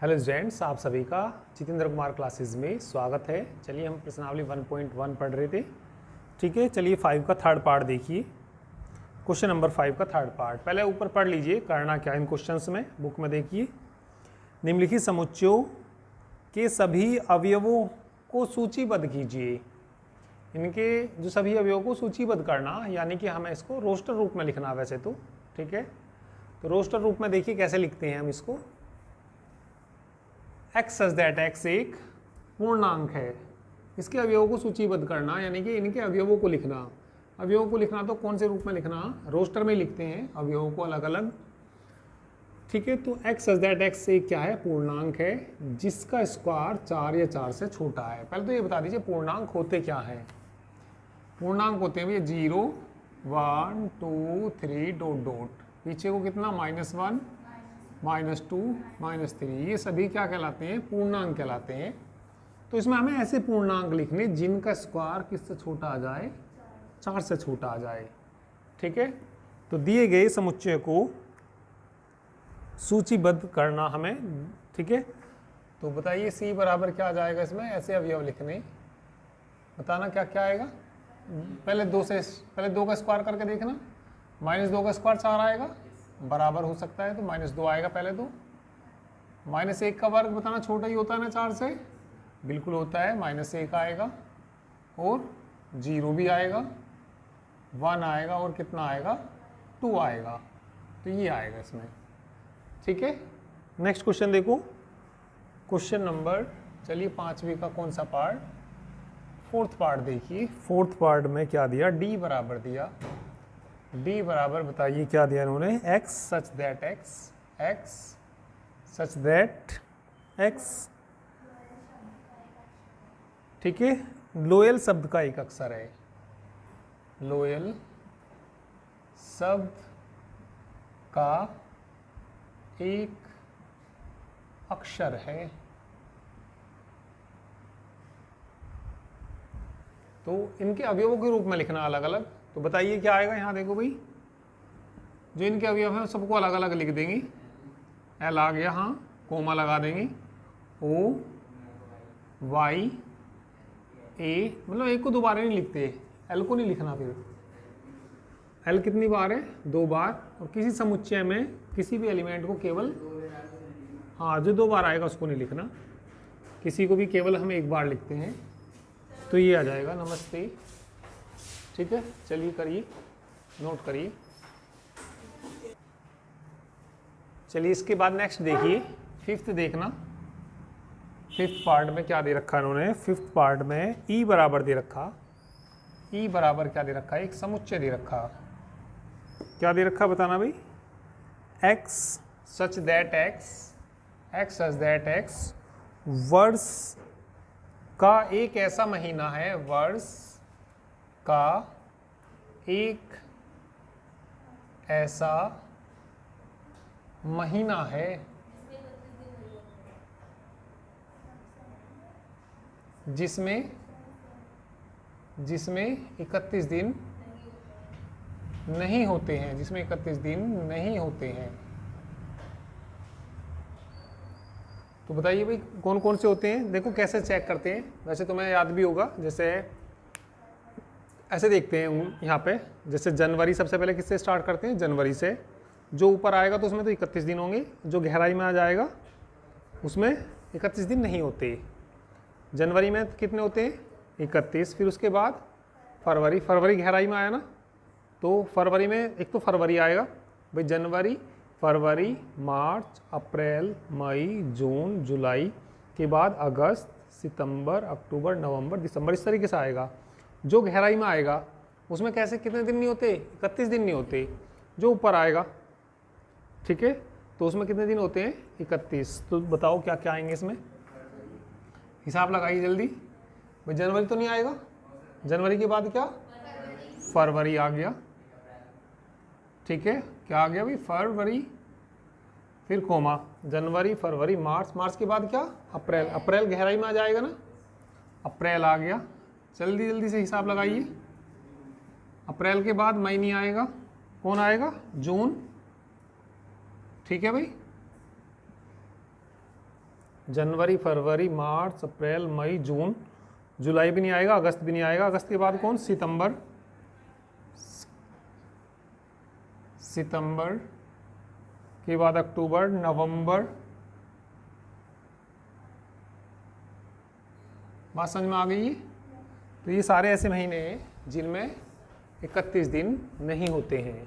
Hello students, आप सभी का जितेंद्र कुमार क्लासेस में स्वागत है। चलिए हम प्रश्नावली 1.1 पढ़ रहे थे। ठीक है, चलिए 5 का थर्ड पार्ट देखिए। क्वेश्चन नंबर 5 का थर्ड पार्ट पहले ऊपर पढ़ लीजिए, करना क्या इन क्वेश्चंस में। बुक में देखिए, निम्नलिखित समुच्चयों के सभी अवयवों को सूचीबद्ध कीजिए। इनके जो सभी अवयवों को सूचीबद्ध करना, यानी कि हमें इसको रोस्टर रूप में लिखना वैसे तो। ठीक है, तो रोस्टर रूप में देखिए कैसे लिखते हैं हम इसको। x सच दैट x एक पूर्णांक है, इसके अवयवों को सूचीबद्ध करना यानी कि इनके अवयवों को लिखना। अवयवों को लिखना तो कौन से रूप में लिखना, रोस्टर में लिखते हैं अवयवों को अलग अलग। ठीक है, तो x सच दैट x एक क्या है, पूर्णांक है जिसका स्क्वायर 4 या 4 से छोटा है। पहले तो ये बता दीजिए पूर्णांक होते क्या हैं। पूर्णांक होते हैं भैया 0, 1, 2, 3 डॉट डॉट, पीछे को कितना -1, -2, -3, ये सभी क्या कहलाते हैं, पूर्णांक कहलाते हैं। तो इसमें हमें ऐसे पूर्णांक लिखने जिनका स्क्वायर किससे छोटा आ जाए, 4 से छोटा आ जाए। ठीक है, तो दिए गए समुच्चय को सूचीबद्ध करना हमें। ठीक है, तो बताइए c बराबर क्या आ जाएगा इसमें, ऐसे अवयव लिखने, बताना क्या क्या आएगा। पहले 2 का स्क्वायर करके देखना, -2 का स्क्वायर 4 आएगा, बराबर हो सकता है तो -2 आएगा पहले तो। -1 का वर्ग बताना छोटा ही होता है ना 4 से, बिल्कुल होता है, -1 आएगा और 0 भी आएगा, 1 आएगा और कितना आएगा, 2 आएगा। तो ये आएगा इसमें। ठीक है, नेक्स्ट क्वेश्चन देखो, क्वेश्चन नंबर, चलिए 5वीं का कौन सा पार्ट, 4th पार्ट देखिए। 4th पार्ट में क्या दिया, d बराबर दिया। d बराबर बताइए क्या दिया इन्होंने, x such that x such that x। ठीक है, लोयल शब्द का एक अक्षर है, लोयल शब्द का एक अक्षर है। तो इनके अवयवों के रूप में लिखना अलग अलग। तो बताइए क्या आएगा, यहाँ देखो भाई, जो इनके अवयव हैं सबको अलग अलग लिख देंगे। एल आ गया, हाँ, कोमा लगा देंगे, ओ वाई ए, मतलब एक को दोबारा नहीं लिखते, एल को नहीं लिखना। फिर एल कितनी बार है, 2 बार। और किसी समुच्चय में किसी भी एलिमेंट को केवल, हाँ, जो 2 बार आएगा उसको नहीं लिखना, किसी को भी केवल हम 1 बार लिखते हैं। तो ये आ जाएगा, नमस्ते। ठीक है, चलिए करिए, नोट करिए। चलिए इसके बाद नेक्स्ट देखिए, 5th देखना। 5th पार्ट में क्या दे रखा इन्होंने, 5th पार्ट में e बराबर दे रखा। e बराबर क्या दे रखा है, एक समुच्चय दे रखा। क्या दे रखा बताना भाई, x such that x such that x वर्ष का एक ऐसा महीना है, वर्ष का एक ऐसा महीना है जिसमें 31 दिन नहीं होते हैं, जिसमें 31 दिन नहीं होते हैं। तो बताइए भाई कौन कौन से होते हैं। देखो कैसे चेक करते हैं, वैसे तुम्हें याद भी होगा, जैसे ऐसे देखते हैं यहाँ पे, जैसे जनवरी सबसे पहले किससे स्टार्ट करते हैं, जनवरी से। जो ऊपर आएगा तो उसमें तो 31 दिन होंगे, जो गहराई में आ जाएगा उसमें 31 दिन नहीं होते। जनवरी में कितने होते हैं, 31। फिर उसके बाद फरवरी गहराई में आया ना, तो फरवरी में एक तो फरवरी आएगा भाई, जनवरी, फरवरी, मार्च, अप्रैल, मई, जून, जुलाई के बाद अगस्त, सितंबर, अक्टूबर, नवंबर, दिसंबर, इस तरीके से आएगा। जो गहराई में आएगा उसमें कैसे कितने दिन नहीं होते, 31 दिन नहीं होते। जो ऊपर आएगा, ठीक है, तो उसमें कितने दिन होते हैं, 31। तो बताओ क्या क्या आएंगे इसमें, हिसाब लगाइए जल्दी भाई। जनवरी तो नहीं आएगा, जनवरी के बाद क्या, फरवरी आ गया। ठीक है, क्या आ गया भाई, फरवरी, फिर कोमा, जनवरी, फरवरी, मार्च के बाद क्या, अप्रैल गहराई में आ जाएगा ना, अप्रैल आ गया। जल्दी जल्दी से हिसाब लगाइए। अप्रैल के बाद मई नहीं आएगा, कौन आएगा, जून। ठीक है भाई, जनवरी, फरवरी, मार्च, अप्रैल, मई, जून, जुलाई भी नहीं आएगा, अगस्त भी नहीं आएगा। अगस्त के बाद कौन? सितंबर, सितंबर के बाद अक्टूबर, नवंबर। बात समझ में आ गई है? तो ये सारे ऐसे महीने हैं जिनमें 31 दिन नहीं होते हैं।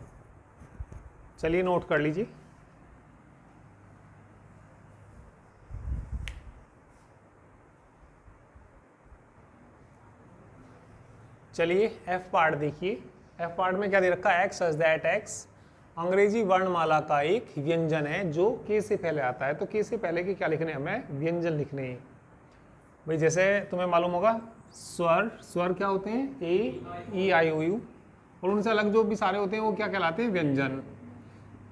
चलिए नोट कर लीजिए। चलिए एफ पार्ट देखिए। एफ पार्ट में क्या दे रखा है? एक्स सच दैट एक्स अंग्रेजी वर्णमाला का एक व्यंजन है जो के से पहले आता है। तो के से पहले के क्या लिखने हैं? हमें व्यंजन लिखने हैं भाई। जैसे तुम्हें मालूम होगा स्वर, स्वर क्या होते हैं? ए, ई, आई, ओ, यू। और उनसे अलग जो भी सारे होते हैं वो क्या कहलाते हैं? व्यंजन।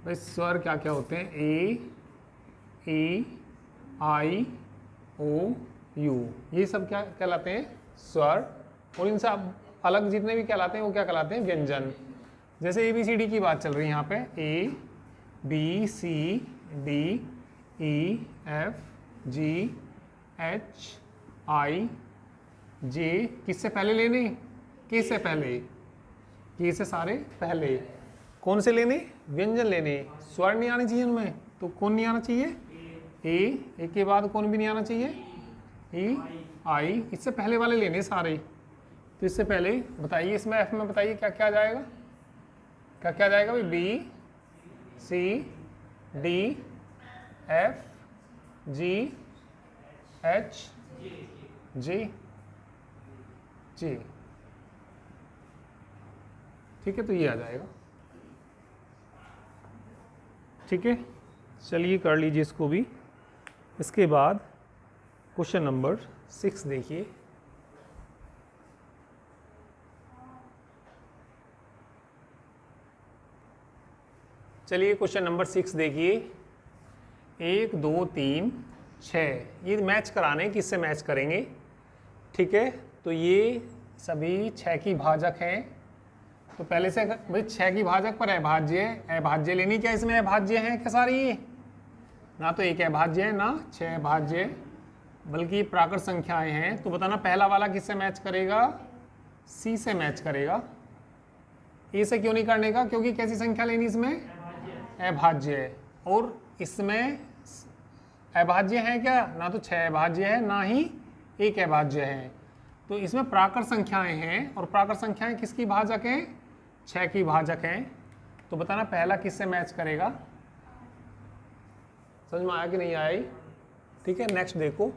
भाई स्वर क्या क्या होते हैं? ए, ई, आई, ओ, यू, ये सब क्या कहलाते हैं? स्वर। और इनसे अलग जितने भी कहलाते हैं वो क्या कहलाते हैं? व्यंजन। जैसे ABCD की बात चल रही है यहाँ पे, A, B, C, D, E, F, G, H, I, J, किससे पहले लेने? के से पहले। के से सारे पहले। कौन से लेने? व्यंजन लेने। स्वर नहीं आने चाहिए उनमें, तो कौन नहीं आना चाहिए? ए के बाद कौन भी नहीं आना चाहिए? ई, आई। इससे पहले वाले लेने सारे। तो इससे पहले बताइए, इसमें एफ में बताइए क्या क्या आ जाएगा? क्या क्या आ जाएगा भाई? बी, सी, डी, एफ, जी, एच, जी, जी। ठीक है, तो ये आ जाएगा। ठीक है, चलिए कर लीजिए इसको भी। इसके बाद क्वेश्चन नंबर 6 देखिए। चलिए क्वेश्चन नंबर 6 देखिए। 1, 2, 3, 6 ये मैच कराने, किससे मैच करेंगे? ठीक है, तो ये सभी 6 की भाजक हैं। तो पहले से भाई 6 की भाजक पर अभाज्य, अभाज्य लेनी क्या? इसमें अभाज्य हैं क्या सारी? ना तो एक अभाज्य है ना 6 अभाज्य, बल्कि प्राकृत संख्याएं हैं। तो बताना पहला वाला किससे मैच करेगा? सी से मैच करेगा। ए से क्यों नहीं करने का? क्योंकि कैसी संख्या लेनी इसमें? अभाज्य है। और इसमें अभाज्य है क्या? ना तो 6 अभाज्य है ना ही एक अभाज्य है। तो इसमें प्राकृत संख्याएं हैं, और प्राकृत संख्याएं किसकी भाजक हैं? 6 की भाजक हैं। तो बताना पहला किससे मैच करेगा? समझ में आया कि नहीं आया? ठीक है, नेक्स्ट देखो।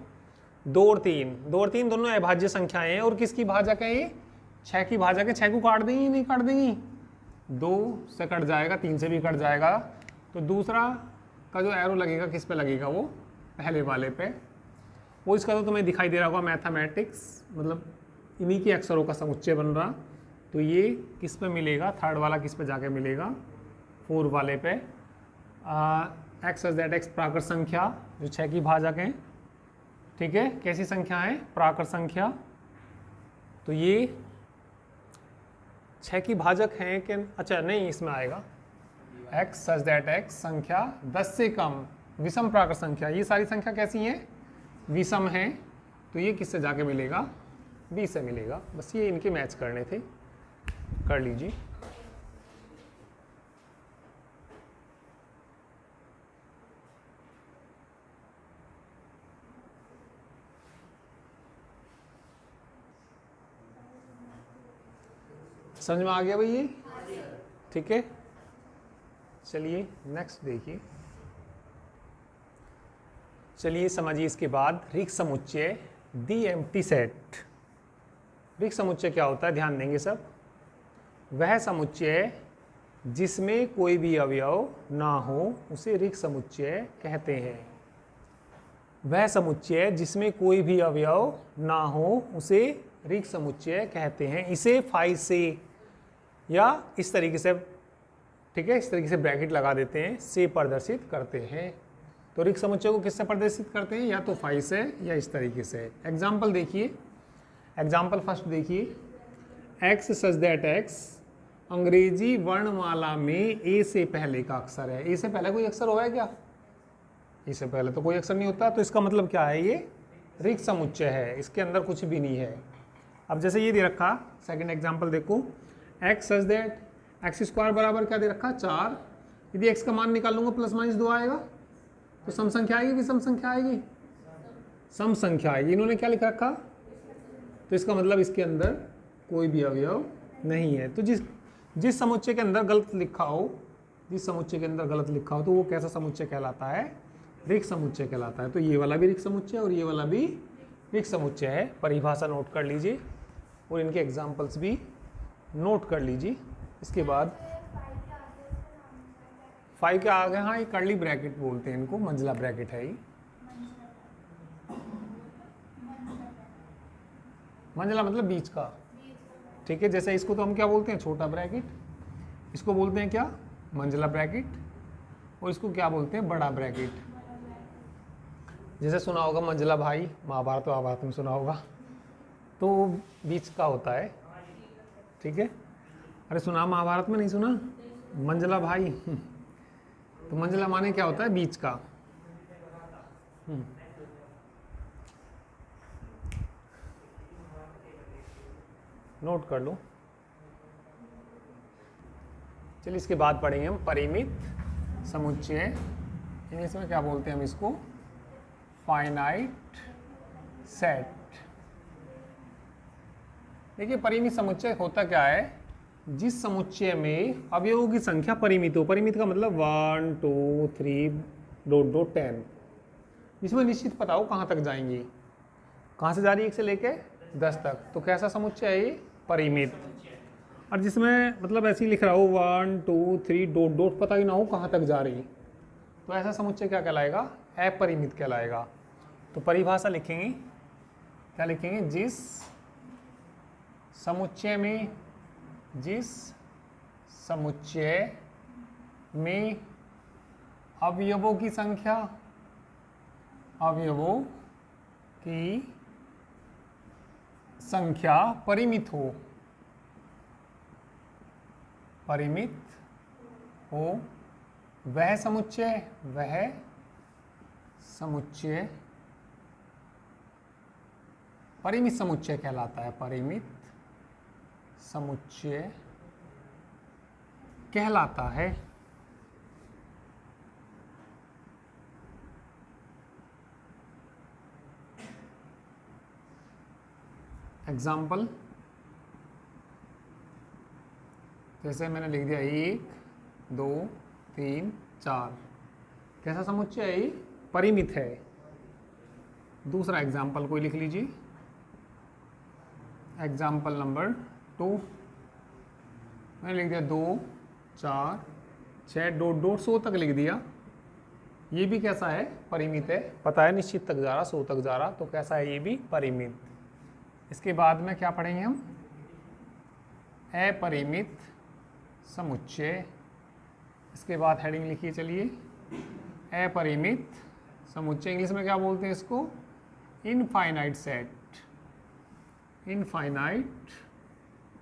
2 और 3 दोनों अभाज्य संख्याएं हैं, और किसकी भाजक है? ये 6 की भाजक है। 6 को काट देंगी? नहीं काट देंगी? 2 से कट जाएगा, 3 से भी कट जाएगा। तो दूसरा का जो एरो लगेगा किस पे लगेगा? वो पहले वाले पे। वो इसका तो तुम्हें दिखाई दे रहा होगा मैथमेटिक्स, मतलब इन्हीं के अक्षरों का समुच्चय बन रहा। तो ये किस पे मिलेगा? थर्ड वाला किस पे जाके मिलेगा? 4 वाले पे। एक्स दैट एक्स प्राकृत संख्या जो 6 की भाजक हैं। ठीक है, कैसी संख्या है? प्राकृत संख्या। तो ये 6 की भाजक हैं कि अच्छा नहीं, इसमें आएगा एक्स सच दैट एक्स संख्या 10 से कम विषम प्राकृत संख्या। ये सारी संख्या कैसी हैं? विषम हैं। तो ये किससे जाके मिलेगा? बी से मिलेगा। बस ये इनके मैच करने थे, कर लीजिए। समझ में आ गया भाई ये? ठीक है, चलिए नेक्स्ट देखिए। चलिए समझिए इसके बाद ऋक समुच्चय दी एम्प्टी सेट। ऋक समुच्चय क्या होता है? ध्यान देंगे सब। वह समुच्चय जिसमें कोई भी अवयव ना हो उसे ऋक समुच्चय कहते हैं। वह समुच्चय जिसमें कोई भी अवयव ना हो उसे ऋक समुच्चय कहते हैं। इसे फाई से या इस तरीके से, ठीक है, इस तरीके से ब्रैकेट लगा देते हैं, से प्रदर्शित करते हैं। तो ऋक समुच्चय को किससे प्रदर्शित करते हैं? या तो फाई से या इस तरीके से। एग्जाम्पल देखिए, एग्जाम्पल फर्स्ट देखिए। एक्स सच दैट एक्स अंग्रेजी वर्णमाला में ए से पहले का अक्षर है। ए से पहले कोई अक्षर हुआ है क्या? इससे पहले तो कोई अक्षर नहीं होता, तो इसका मतलब क्या है, ये रिक्त समुच्चय है, इसके अंदर कुछ भी नहीं है। अब जैसे ये दे रखा, सेकंड एग्जांपल देखो, x such that x square बराबर क्या दे रखा 4, यदि x का मान निकाल लूंगा प्लस माइनस 2 आएगा, तो सम संख्या आएगी, विषम संख्या आएगी, सम संख्या आएगी। इन्होंने क्या लिख रखा, तो इसका मतलब इसके अंदर कोई भी अवयव नहीं है। तो जिस समुच्चय के अंदर गलत लिखा हो, जिस समुच्चय के अंदर गलत लिखा हो, तो वो कैसा समुच्चय कहलाता है, रिक्त समुच्चय कहलाता है। तो ये वाला भी रिक्त समुच्चय और ये वाला भी रिक्त समुच्चय है। परिभाषा नोट कर लीजिए और इनके एग्जाम्पल्स भी नोट कर लीजिए। इसके बाद 5 के आगे, हाँ ये कर्ली ब्रैकेट बोलते हैं इनको, मंझला ब्रैकेट है ये, मंझला मतलब बीच का, ठीक है। जैसे इसको तो हम क्या बोलते हैं, छोटा ब्रैकेट, इसको बोलते हैं क्या, मंझला ब्रैकेट, और इसको क्या बोलते हैं, बड़ा ब्रैकेट। जैसे सुना होगा मंझला भाई, महाभारत महाभारत में सुना होगा, तो बीच का होता है, ठीक है। अरे सुना, महाभारत में नहीं सुना, मंझला भाई तो मंझला माने क्या होता है, बीच का। नोट कर लो। चलिए इसके बाद पढ़ेंगे हम परिमित समुच्चय, इंग्लिश में क्या बोलते हैं हम इसको, फाइनाइट सेट। देखिए परिमित समुच्चय होता क्या है, जिस समुच्चय में अवयवों की संख्या परिमित हो, परिमित का मतलब 1 2 3 डॉट डॉट 10, इसमें निश्चित पता हो कहाँ तक जाएंगी, कहाँ से जा रही है 1 से लेके 10 तक, तो कैसा समुच्चय है ये, परिमित। और जिसमें मतलब ऐसे ही लिख रहा हो 1 2 3 डॉट डॉट, पता ही ना हो कहाँ तक जा रही, तो ऐसा समुच्चय क्या कहलाएगा, अपरिमित कहलाएगा। तो परिभाषा लिखेंगे, क्या लिखेंगे, जिस समुच्चय में अवयवों की संख्या परिमित हो, वह समुच्चय परिमित समुच्चय कहलाता है, परिमित समुच्चय कहलाता है। एग्जाम्पल, जैसे मैंने लिख दिया 1 2 3 4, कैसा समुच्चय है ये, परिमित है। दूसरा एग्जाम्पल कोई लिख लीजिए, एग्जाम्पल नंबर 2, मैंने लिख दिया 2 4 6 डॉट डॉट 100 तक लिख दिया, ये भी कैसा है, परिमित है, पता है निश्चित तक जा रहा, 100 तक जा रहा, तो कैसा है, ये भी परिमित। इसके बाद में क्या पढ़ेंगे हम, अपरिमित समुच्चय। इसके बाद हेडिंग लिखिए, चलिए, अपरिमित समुच्चय, इंग्लिश में क्या बोलते हैं इसको, इनफाइनाइट सेट। इनफाइनाइट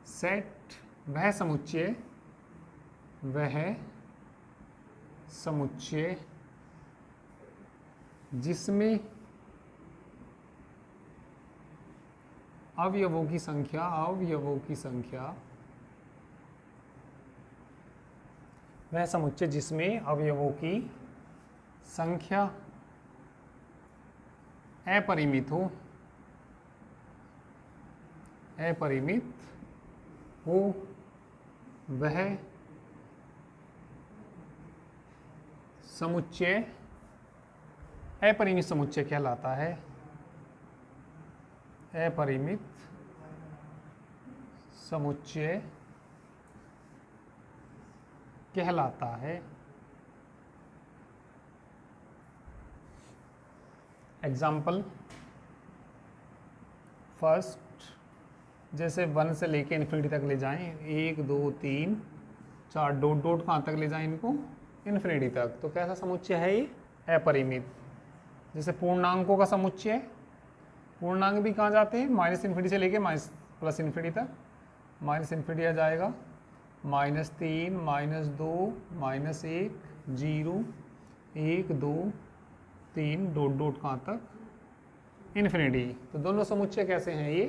सेट वह समुच्चय जिसमें अवयवों की संख्या वह समुच्चय जिसमें अवयवों की संख्या अपरिमित हो, वह समुच्चय अपरिमित समुच्चय कहलाता है, अपरिमित समुच्चय कहलाता है। एग्जाम्पल, फर्स्ट, जैसे 1 से लेके इन्फिनिटी तक ले जाएं, 1 2 3 4 डॉट डॉट कहाँ तक ले जाएं इनको, इन्फिनिटी तक, तो कैसा समुच्चय है ये, अपरिमित। जैसे पूर्णांकों का समुच्चय, पूर्णांक भी कहाँ जाते हैं, माइनस इन्फिनिटी से लेके प्लस इन्फिनिटी तक, माइनस इन्फिनिटी आ जाएगा -3 -2 -1 0 1 2 3 डॉट डॉट कहाँ तक, इन्फिनिटी। तो दोनों समुच्चय कैसे हैं ये,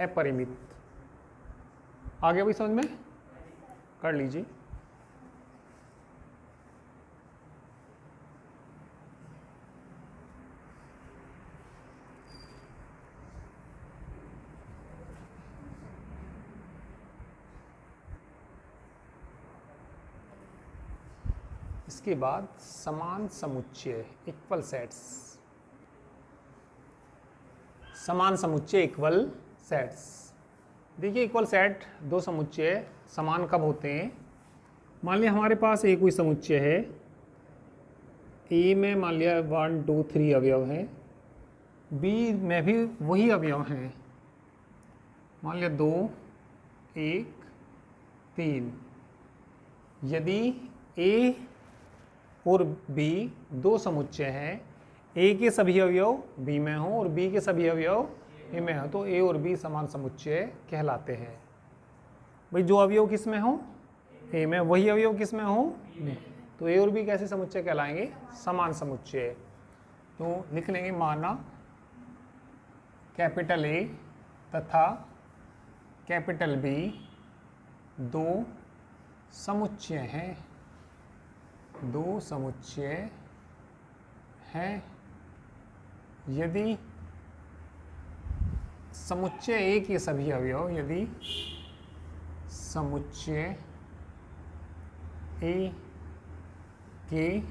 अपरिमित। आगे भी समझ में कर लीजिए। इसके बाद समान समुच्चय, इक्वल सेट्स। समान समुच्चय इक्वल सेट्स। देखिए इक्वल सेट, दो समुच्चय समान कब होते हैं। मान लिया हमारे पास एक कोई समुच्चय है, ए में मान लिया 1 2 3 अवयव हैं, बी में भी वही अवयव हैं, मान लिया 2 1 3। यदि ए और बी दो समुच्चय हैं, ए के सभी अवयव बी में हों और बी के सभी अवयव ए में हो, तो ए और बी समान समुच्चय कहलाते हैं। भाई जो अवयव किस में हो, ए में, वही अवयव किस में हो, तो ए और बी कैसे समुच्चय कहलाएंगे, समान समुच्चय। तो लिख लेंगे, माना कैपिटल ए तथा कैपिटल बी दो समुच्चय हैं, दो समुच्चय हैं। यदि समुच्चय ए के सभी अवयव, यदि समुच्चय ए के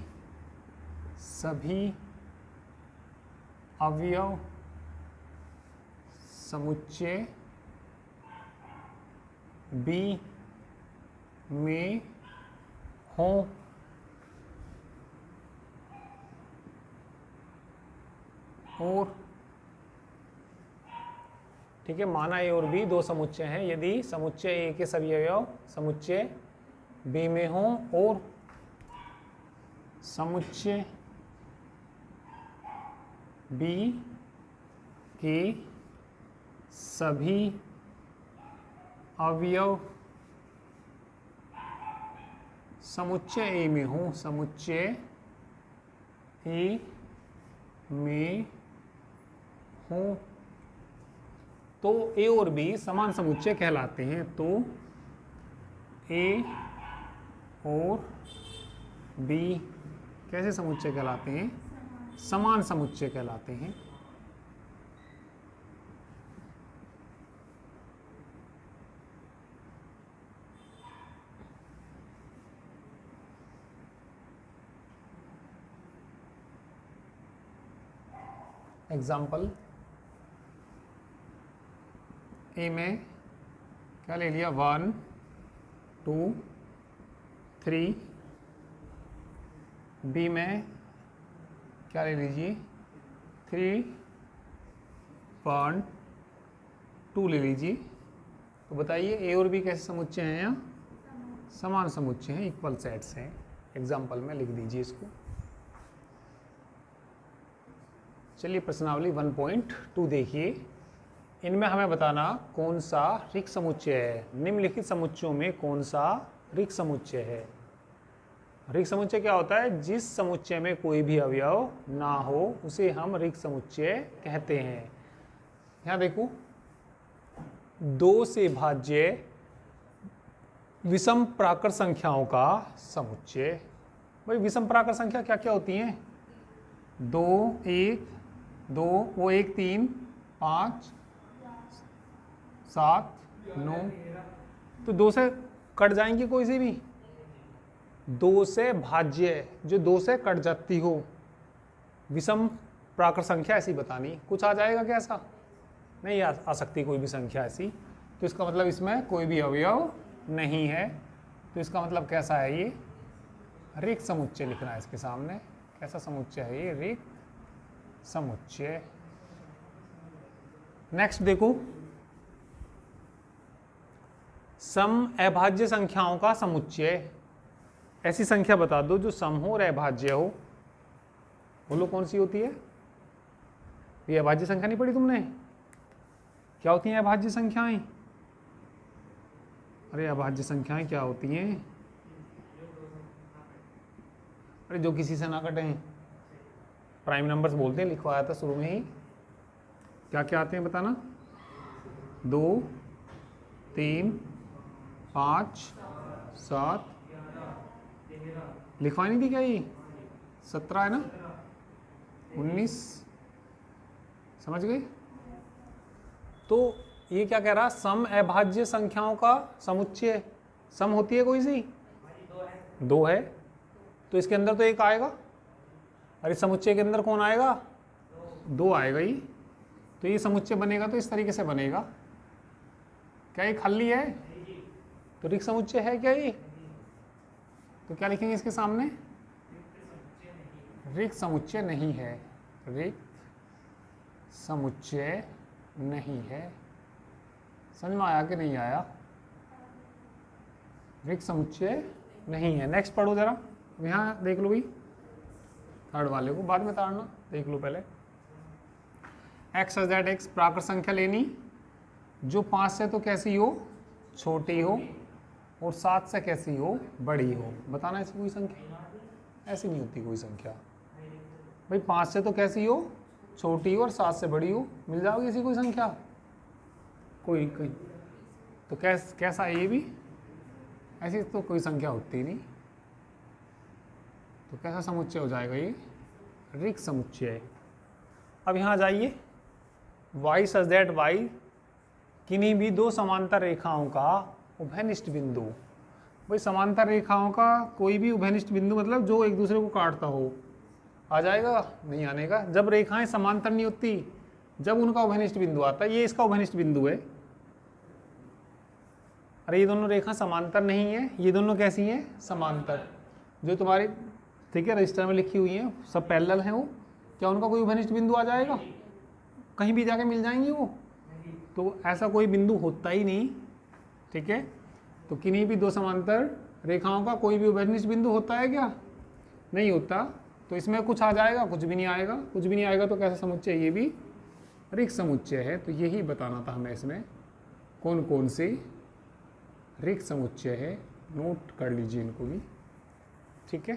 सभी अवयव समुच्चय बी में हों, और ठीक है, माना ए और बी दो समुच्चय हैं, यदि समुच्चय ए के सभी अवयव समुच्चय बी में हों और समुच्चय बी के सभी अवयव समुच्चय ए में हों, समुच्चय ए में हों, तो ए और बी समान समुच्चय कहलाते हैं। तो ए और बी कैसे समुच्चय कहलाते हैं, समान समुच्चय कहलाते हैं। एग्जाम्पल, ए में क्या ले लिया, 1 2 3, बी में क्या ले लीजिए, 3 1 2 ले लीजिए। तो बताइए ए और बी कैसे समुच्चय हैं, या समान समुच्चय हैं, इक्वल सेट्स हैं। एग्जाम्पल में लिख दीजिए इसको। चलिए प्रश्नावली 1.2 देखिए। इनमें हमें बताना कौन सा रिक्त समुच्चय है, निम्नलिखित समुच्चयों में कौन सा रिक्त समुच्चय है। रिक्त समुच्चय क्या होता है, जिस समुच्चय में कोई भी अवयव ना हो उसे हम रिक्त समुच्चय कहते हैं। यहाँ देखो, 2 से भाज्य विषम प्राकृत संख्याओं का समुच्चय। भाई विषम प्राकृत संख्या क्या क्या होती हैं, 2 1 2 वो 1 3 5 7 9, तो 2 से कट जाएंगी कोई सी भी, 2 से भाज्य जो 2 से कट जाती हो, विषम प्राकृत संख्या ऐसी बतानी। कुछ आ जाएगा क्या ऐसा, नहीं आ सकती कोई भी संख्या ऐसी। तो इसका मतलब इसमें कोई भी अवयव नहीं है, तो इसका मतलब कैसा है, ये रिक्त समुच्चय लिखना है इसके सामने। कैसा समुच्चय है ये, रिक्त समुच्चय। नेक्स्ट देखो, सम अभाज्य संख्याओं का समुच्चय। ऐसी संख्या बता दो जो सम हो और अभाज्य हो। बोलो कौन सी होती है, ये अभाज्य संख्या नहीं पढ़ी तुमने, क्या होती हैं अभाज्य संख्याएं। अरे अभाज्य संख्याएं क्या होती हैं, अरे जो किसी से ना कटें, प्राइम नंबर्स बोलते हैं, लिखवाया था शुरू में ही। क्या क्या आते हैं बताना? 2, 3, 5, 7, लिखवाई नहीं थी क्या ये? 17 है ना, 19, समझ गए? तो ये क्या कह रहा? सम अभाज्य संख्याओं का समुच्चय। सम होती है कोई सी? 2 है, तो इसके अंदर तो 1 आएगा, और इस समुच्चय के अंदर कौन आएगा? 2 आएगा ही। तो ये समुच्चय बनेगा तो इस तरीके से बनेगा। क्या ये खाली है? तो रिक्त समुच्चय है क्या ये? तो क्या लिखेंगे इसके सामने? रिक्त समुच्चय नहीं है। रिक्त समुच्चय नहीं है। समझ में आया कि नहीं आया? रिक्त समुच्चय नहीं है। नेक्स्ट पढ़ो जरा, यहाँ देख लो भाई, थर्ड वाले को बाद में ताड़ना, देख लो पहले। एक्स सच दैट एक्स, प्राकृत संख्या लेनी जो 5 से तो कैसी हो? छोटी हो, और 7 से कैसी हो? बड़ी हो। बताना ऐसी कोई संख्या? ऐसी नहीं होती कोई संख्या भाई। 5 से तो कैसी हो? छोटी हो, और 7 से बड़ी हो। मिल जाओगी ऐसी कोई संख्या? कोई तो कैसा है ये भी? ऐसी तो कोई संख्या होती नहीं। तो कैसा समुच्चय हो जाएगा ये? रिक्त समुच्चय। अब यहाँ जाइए, y सच दैट y किन्हीं भी 2 समांतर रेखाओं का उभयनिष्ठ बिंदु। भाई समांतर रेखाओं का कोई भी उभयनिष्ठ बिंदु मतलब जो एक दूसरे को काटता हो, आ जाएगा? नहीं आने का। जब रेखाएं समांतर नहीं होती, जब उनका उभयनिष्ठ बिंदु आता है। ये इसका उभयनिष्ठ बिंदु है। अरे ये दोनों रेखा समांतर नहीं है, ये दोनों कैसी हैं? समांतर। जो तुम्हारे ठीक है रजिस्टर में लिखी हुई हैं, सब पैरेलल हैं, वो क्या उनका कोई उभयनिष्ठ बिंदु आ जाएगा? कहीं भी जाके मिल जाएंगी वो? तो ऐसा कोई बिंदु होता ही नहीं। ठीक है, तो किन्हीं भी 2 समांतर रेखाओं का कोई भी उभयनिष्ठ बिंदु होता है क्या? नहीं होता। तो इसमें कुछ आ जाएगा? कुछ भी नहीं आएगा। कुछ भी नहीं आएगा तो कैसा समुच्चय? ये भी रिक्त समुच्चय है। तो यही बताना था हमें इसमें कौन कौन से रिक्त समुच्चय है। नोट कर लीजिए इनको भी। ठीक है,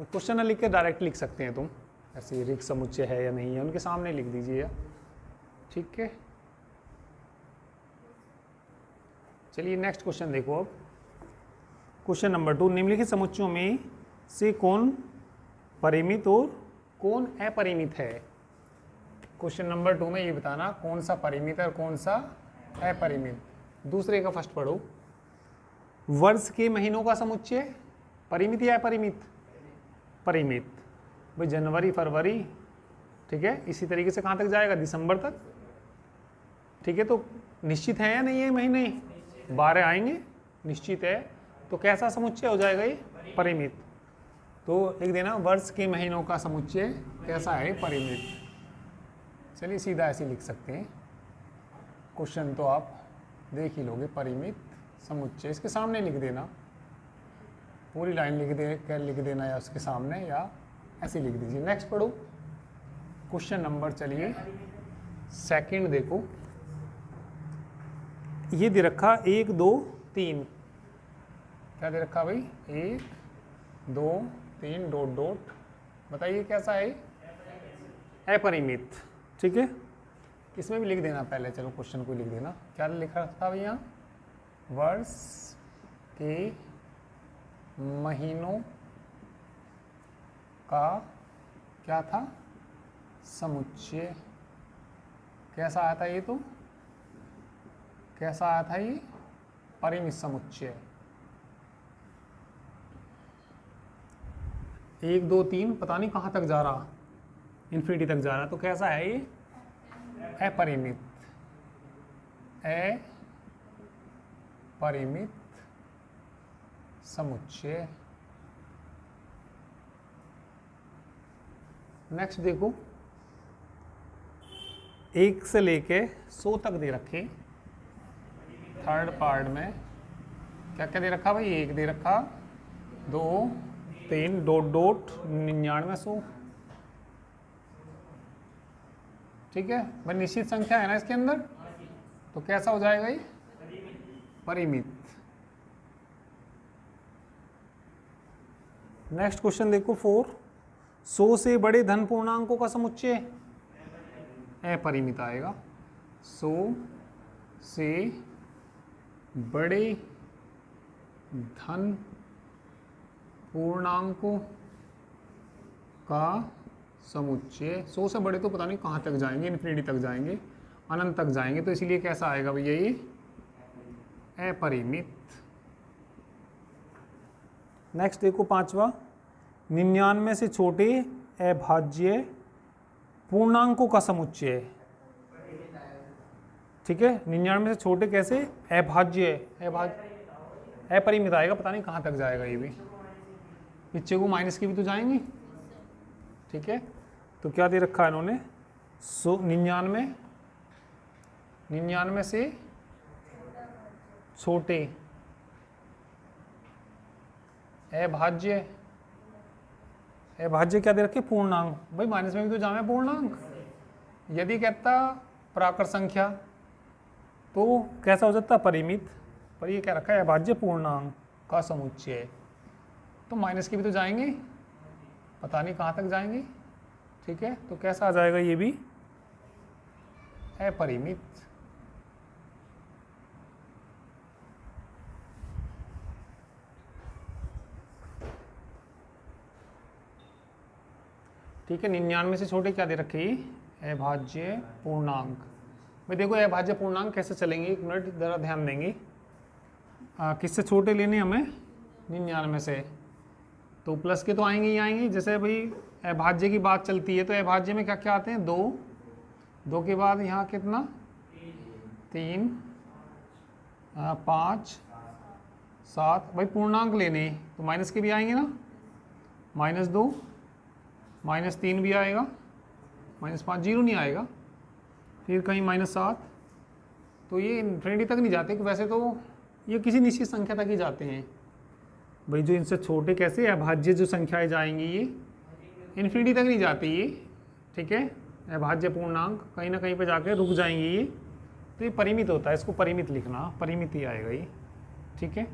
क्वेश्चन न लिख के डायरेक्ट लिख सकते हैं तुम, ऐसे रिक्त समुच्चय है या नहीं है उनके सामने लिख दीजिए। ठीक है, चलिए नेक्स्ट क्वेश्चन देखो। अब क्वेश्चन नंबर 2, निम्नलिखित समुच्चयों में से कौन परिमित और कौन अपरिमित है? क्वेश्चन नंबर 2 में ये बताना कौन सा परिमित है और कौन सा अपरिमित। दूसरे का फर्स्ट पढ़ो। वर्ष के महीनों का समुच्चय परिमित या अपरिमित? परिमित। भाई जनवरी, फरवरी, ठीक है, इसी तरीके से कहाँ तक जाएगा? दिसंबर तक। ठीक है, तो निश्चित है या नहीं है महीने? 12 आएंगे, निश्चित है। तो कैसा समुच्चय हो जाएगा ये? परिमित। तो लिख देना वर्ष के महीनों का समुच्चय कैसा है? परिमित। चलिए सीधा ऐसे लिख सकते हैं। क्वेश्चन तो आप देख ही लोगे। परिमित समुच्चय इसके सामने लिख देना, पूरी लाइन लिख देना या उसके सामने, या ऐसे लिख दीजिए। नेक्स्ट पढ़ो क्वेश्चन नंबर, चलिए सेकंड देखो। ये दे रखा 1 2 3। क्या दे रखा भाई? 1 2 3 डॉट डॉट। बताइए कैसा है? अपरिमित। ठीक है, इसमें भी लिख देना पहले। चलो क्वेश्चन को लिख देना। क्या लिखा था भैया? वर्ष के महीनों का क्या था? समुच्चय। कैसा आया था ये? तो कैसा आया था ये? परिमित समुच्चय। 1 2 3 पता नहीं कहाँ तक जा रहा, इन्फिनिटी तक जा रहा। तो कैसा है ये? अपरिमित। अपरिमित समुच्चय। नेक्स्ट देखो, 1 से लेके 100 तक दे रखे। थर्ड पार्ट में क्या क्या दे रखा भाई? 1 दे रखा, 2 3 डॉट डॉट 99 100। ठीक है भाई, निश्चित संख्या है ना इसके अंदर, तो कैसा हो जाएगा ये? परिमित। नेक्स्ट क्वेश्चन देखो 4, 100 से बड़े धन पूर्णांकों का समुच्चय अपरिमित आएगा। 100 से बड़े धन पूर्णांकों का समुच्चय। 100 से बड़े तो पता नहीं कहाँ तक जाएंगे, इन्फिनिटी तक जाएंगे, अनंत तक जाएंगे, तो इसलिए कैसा आएगा भैया ये अपरिमित। नेक्स्ट देखो 5वां, 99 से छोटे अभाज्य पूर्णांकों का समुच्चय। ठीक है, 99 से छोटे कैसे, अभाज्य, अपरिमित आएगा, पता नहीं कहाँ तक जाएगा ये भी, पीछे को माइनस की भी तो जाएंगी। ठीक है, तो क्या दे रखा है इन्होंने, 99 से छोटे अभाज्य क्या दे रखे, पूर्णांक। भाई माइनस में भी तो जाना है पूर्णांक। यदि कहता प्राकृत संख्या तो कैसा हो जाता परिमित, पर ये क्या रखा है अभाज्य पूर्णांक का समुच्चय, तो माइनस की भी तो जाएंगे, पता नहीं कहाँ तक जाएंगे। ठीक है, तो कैसा आ जाएगा ये भी अपरिमित। ठीक है, 99 से छोटे क्या दे रखे, अभाज्य पूर्णांक। भाई देखो अभाज्य पूर्णांक कैसे चलेंगे, एक मिनट जरा ध्यान देंगे। किससे छोटे लेने हमें, 99 से, तो प्लस के तो आएंगे ही आएंगे। जैसे भाई अभाज्य की बात चलती है तो अभाज्य में क्या क्या आते हैं, 2 के बाद यहाँ कितना, 3, 5, 7। भाई पूर्णांक लेने तो माइनस के भी आएंगे ना, -2, -3 भी आएगा, -5, 0 नहीं आएगा, फिर कहीं -7। तो ये इन्फिनिटी तक नहीं जाते, वैसे तो ये किसी निश्चित संख्या तक ही जाते हैं। भाई जो इनसे छोटे कैसे अभाज्य जो संख्याएं जाएंगी ये इन्फिनिटी तक नहीं जाती ये। ठीक है, अभाज्य पूर्णांक कहीं ना कहीं पे जाके रुक जाएंगी ये, तो ये परिमित होता है, इसको परिमित लिखना, परिमित ही आएगा ये। ठीक है,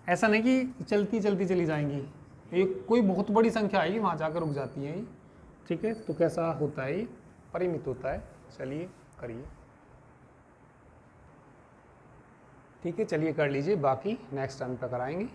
ऐसा नहीं कि चलती चलती चली जाएंगी, एक कोई बहुत बड़ी संख्या आएगी वहाँ जाकर रुक जाती है। ठीक है, तो कैसा होता है ये परिमित होता है। चलिए करिए। ठीक है, चलिए कर लीजिए, बाकी नेक्स्ट टाइम पर कराएंगे।